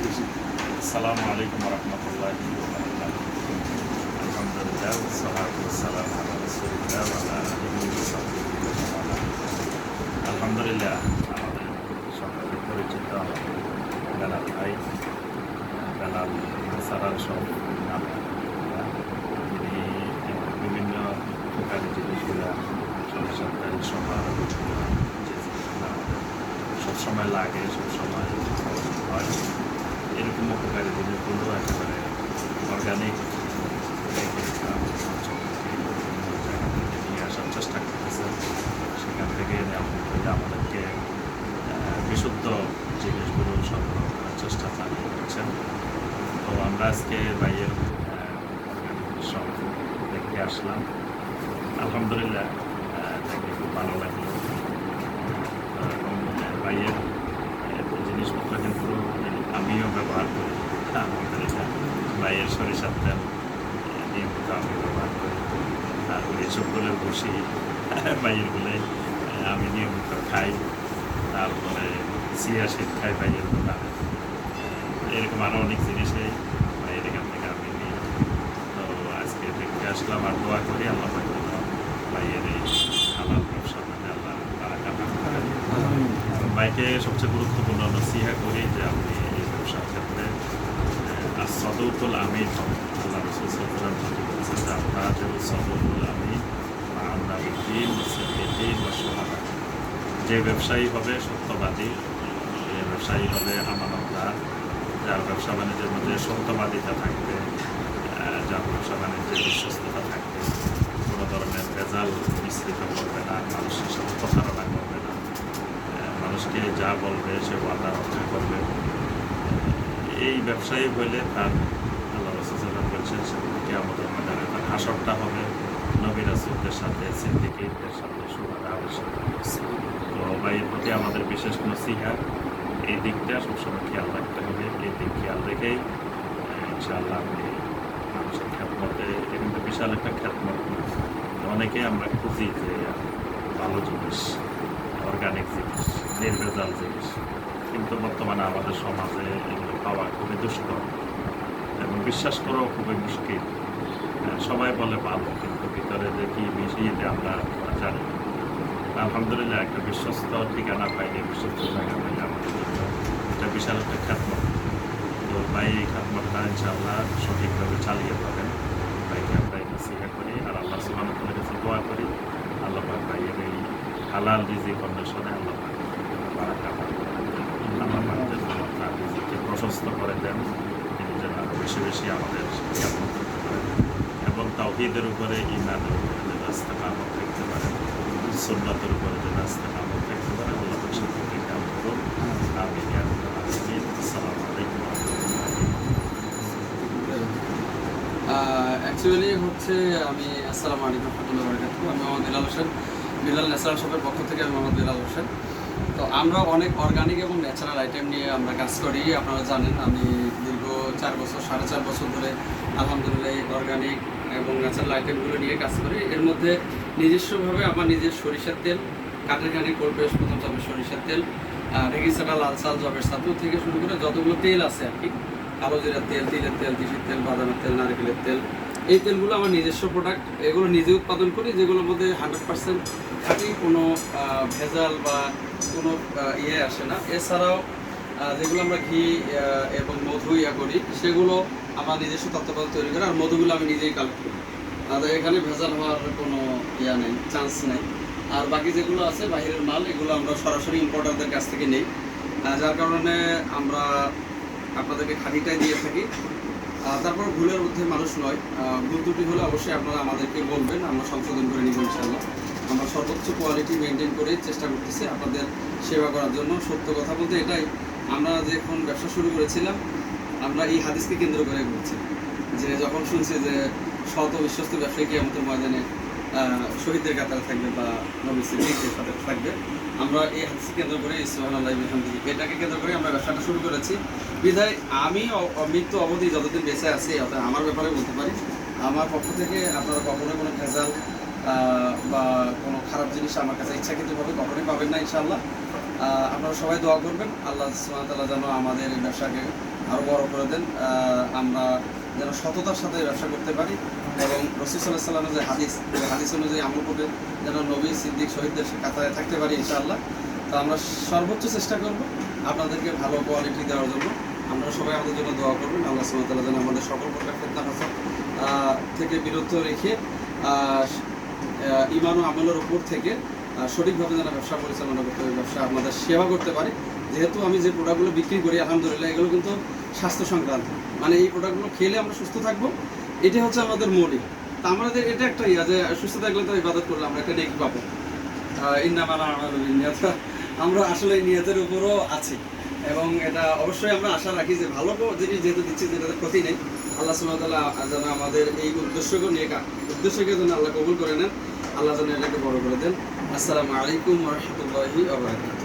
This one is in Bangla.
আসসালামু আলাইকুম রহমতুল্লাহি ওয়া বারাকাতুহু। আলহামদুলিল্লাহ ওয়াসসালাতু ওয়াসসালামু আলা রাসূলিল্লাহ ওয়া আলা আলিহি ওয়া সাহবিহি ওয়া মান ওয়ালা। আলহামদুলিল্লাহ আমাদের সকলের পরিচিত বেলাল ভাই, বেলাল সারার সব নামে তিনি বিভিন্ন উপকারী জিনিসগুলা সরিষার তেল সহ যে জিনিসগুলো আমাদের সবসময় লাগে, সবসময় হয়, এরকম উপকারী জিনিসগুলো একেবারে অর্গানিক নিয়ে আসার চেষ্টা করতেছেন। সেখান থেকে আলহামদুলিল্লাহ আমাদেরকে বিশুদ্ধ জিনিসগুলো সংগ্রহ করার চেষ্টা চালিয়ে যাচ্ছেন। তো আমরা আজকে বাইয়ের অর্গানিক সব দেখতে আসলাম। আলহামদুলিল্লাহ দেখে খুব ভালো লাগলো। এবং বাইয়ের জিনিসপত্র কিন্তু আমিও ব্যবহার করি। আলহামদুলিল্লাহ বাইয়ের সরিষার তেল নিয়মিত আমি ব্যবহার করি। তারপরে এসবগুলো বসি বাইয়ের গুলে আমি নিয়মিত খাই। তারপরে চিয়া সিড খাই বাইয়ের গুলা। এরকম আরও অনেক জিনিসই বাইয়ের এখান থেকে আমি নিই। তো আজকে দেখতে আসলাম আর দোয়া করি আল্লাহ বাইয়ের এই হালাল ব্যবসার মধ্যে আল্লাহ বারাকাত দান করেন। বাইকে সবচেয়ে গুরুত্বপূর্ণ নসিহা করি যে আপনি এই ব্যবসার ক্ষেত্রে সদৌতুল আমিন হন। আল্লাহ রাসূল সাল্লাল্লাহু আলাইহি ওয়াসাল্লাম বলেছেন যে আপনারা যেমন সদৌতুল আমিন মা'আন-নাবিয়্যিন ওয়াস-সিদ্দীকিন ওয়াশ-শুহাদা, যে ব্যবসায়ী হবে সত্যবাদী, যে ব্যবসায়ী হবে আমানতদার, যার ব্যবসা বাণিজ্যের মধ্যে সত্যবাদিতা থাকবে, যার ব্যবসা বাণিজ্যের বিশ্বস্ততা থাকবে, কোনো ধরনের ভেজাল মিশ্রিত করবে না, মানুষের সাথে প্রতারণা করবে না, মানুষকে যা বলবে সে ওয়াদা রক্ষা করবে, এই ব্যবসায়ী হইলে তার আল্লাহ রাসূল সাল্লাল্লাহু আলাইহি ওয়াসাল্লাম বলছেন সেদিকে আমাদের ময়দানে তার হাসরটা হবে নবী রাসূলদের সাথে, সিদ্দিকীদের সাথে, শুহাদাদের সাথে। তো ভাইয়ের প্রতি আমাদের বিশেষ নসিহা এই দিকটা সবসময় খেয়াল রাখতে হবে। এই দিক খেয়াল রেখেই ইনশাআল্লাহ আপনি মানুষের খ্যাতমতে, এটা কিন্তু বিশাল একটা খ্যাতমত। অনেকে আমরা খুঁজি যে ভালো জিনিস, অর্গানিক জিনিস, নির্ভেজাল জিনিস, কিন্তু বর্তমানে আমাদের সমাজে এগুলো পাওয়া খুবই দুষ্কর এবং বিশ্বাস করাও খুবই মুশকিল। সবাই বলে ভালো, কিন্তু ভিতরে যে কি মিশিয়ে দেয় আমরা জানি না। আলহামদুলিল্লাহ একটা বিশ্বস্ত ঠিকানা পাইলে, বিশ্বস্ত জায়গা পাইলে আমাদের জন্য এটা বিশাল একটা খ্যাতমত। তো ভাই এই খ্যাতমতটা ইনশাআল্লাহ সঠিকভাবে চালিয়ে যাবেন। ভাইকে আমরা এই নসিহা করি আর আল্লাহ সুবহানাহু ওয়া তাআলার কাছে দোয়া করি আল্লাহ পাক ভাইয়ের এই হালাল রিজিক অন্বেষণে আল্লাহ পাক বারাকা দান করেন। আল্লাহ পাক যেন তার রিজিককে প্রশস্ত করে দেন, তিনি যেন আরও বেশি বেশি আমাদের খ্যাতমত করতে পারেন এবং তাওহীদের উপরে, ঈমানের উপরে যেন ইস্তেকামত থাকতে পারেন, সুন্নাতের উপরে যেন ইস্তেকামত থাকতে পারেন। আল্লাহ পাক সকলকে কাম করুন। আমিন ইয়া রাব্বাল আলামিন। আসসালামু আলাইকুম ওয়া রাহমাতুল্লাহি। অ্যাকচুয়ালি হচ্ছে আমি আসসালামু আলাইকুম রহমতুল্লাহি ওয়া বারাকাতুহু। আমি মোহাম্মদ বিলাল হোসেন, বিলাল ন্যাচারাল শপের পক্ষ থেকে আমি মোহাম্মদ বিলাল হোসেন। তো আমরা অনেক অর্গানিক এবং ন্যাচারাল আইটেম নিয়ে আমরা কাজ করি। আপনারা জানেন আমি দীর্ঘ 4 বছর, 4.5 বছর ধরে আলহামদুলিল্লাহ এই অর্গানিক এবং ন্যাচারাল আইটেমগুলো নিয়ে কাজ করি। এর মধ্যে নিজস্বভাবে আমার নিজের সরিষার তেল, কাঠের ঘানি, কোল্ড প্রেস, প্রথম চাপের সরিষার তেল, রেগিসাটা, লাল চাল, জবের ছাতু থেকে শুরু করে যতগুলো তেল আছে আর কি, কালো জিরার তেল, তিলের তেল, তিসির তেল, বাদামের তেল, নারকেলের তেল, এই তেলগুলো আমার নিজস্ব প্রোডাক্ট। এগুলো নিজে উৎপাদন করি, যেগুলোর মধ্যে 100% খাঁটি, কোনো ভেজাল বা কোনো ইয়ে আসে না। এছাড়াও যেগুলো আমরা ঘি এবং মধু করি, সেগুলো আমার নিজস্ব তত্ত্বাবধানে তৈরি করি। আর মধুগুলো আমি নিজেই কালেক্ট করি, এখানে ভেজাল হওয়ার কোনো নেই, চান্স নেই। আর বাকি যেগুলো আছে বাইরের মাল, এগুলো আমরা সরাসরি ইম্পোর্টারদের কাছ থেকে নিই, যার কারণে আমরা আপনাদেরকে খাঁটিটাই দিয়ে থাকি। তারপর ভুলের মধ্যে মানুষ নয়, ভুল ত্রুটি হলে অবশ্যই আপনারা আমাদেরকে বলবেন, আমরা সংশোধন করে নিব ইনশাআল্লাহ। আমরা সর্বোচ্চ কোয়ালিটি মেনটেন করে চেষ্টা করতেছি আপনাদের সেবা করার জন্য। সত্য কথা বলতে এটাই, আমরা যখন ব্যবসা শুরু করেছিলাম আমরা এই হাদিসকে কেন্দ্র করে বলছি যে যখন শুনছি যে শত বিশ্বস্ত ব্যবসায়ী কিয়ামতের ময়দানে শহীদদের কাতারে থাকবে বা নবী সিদ্দিকদের কাতারে থাকবে, আমরা এই হাদিসকে কেন্দ্র করে সুবহানাল্লাহি ওয়া বিহামদিহি এটাকে কেন্দ্র করে আমরা ব্যবসাটা শুরু করেছি। বিধায় আমি মৃত্যু অবধি যতদিন বেঁচে আছি, অর্থাৎ আমার ব্যাপারে বলতে পারি, আমার পক্ষ থেকে আপনারা কখনোই কোনো ভেজাল বা কোনো খারাপ জিনিস আমার কাছে ইচ্ছাকৃতভাবে কখনোই পাবেন না ইনশাআল্লাহ। আপনারা সবাই দোয়া করবেন, আল্লাহ সুবহানাহু ওয়া তাআলা যেন আমাদের এই ব্যবসাকে আরও বড় করে দেন। আমরা যেন সততার সাথে ব্যবসা করতে পারি এবং রাসূল সাল্লাল্লাহু আলাইহি ওয়াসাল্লামের যে হাদিস অনুযায়ী আমল করে যেন নবী সিদ্দিক শহীদদের কাতারে থাকতে পারি ইনশাআল্লাহ। তো আমরা সর্বোচ্চ চেষ্টা করব আপনাদেরকে ভালো কোয়ালিটি দেওয়ার জন্য। আমরা সবাই আমাদের জন্য দোয়া করবেন। আল্লাহ সুবহানাহু ওয়া তাআলা যেন আমাদের সকল প্রকার ফিতনা ফাসাদ থেকে বিরত রেখে ঈমান ও আমলের উপর থেকে সঠিকভাবে যেন ব্যবসা পরিচালনা করতে পারি, ব্যবসা আপনাদের সেবা করতে পারি। যেহেতু আমি যে প্রোডাক্টগুলো বিক্রি করি আলহামদুলিল্লাহ এগুলো কিন্তু স্বাস্থ্য সংক্রান্ত, মানে এই প্রোডাক্টগুলো খেলে আমরা সুস্থ থাকবো, এটা হচ্ছে আমাদের মোটিভ। তা আমাদের এটা একটা যে সুস্থ থাকলে তো ইবাদত করলে আমরা একটা নেকি পাবো। ইন্নামাল আমালু বিন্নিয়াত, আমরা আসলে এই নিয়তের উপরও আছি এবং এটা অবশ্যই আমরা আশা রাখি যে ভালো জিনিস যেহেতু দিচ্ছি যেটাতে ক্ষতি নেই। আল্লাহ সুবহানাহু ওয়া তাআলা যেন আমাদের এই উদ্দেশ্যকে যেন আল্লাহ কবুল করে নেন, আল্লাহ যেন এটাকে বড় করে দেন। আসসালামু আলাইকুম ওয়া রাহমাতুল্লাহি ওয়া বারাকাতুহু।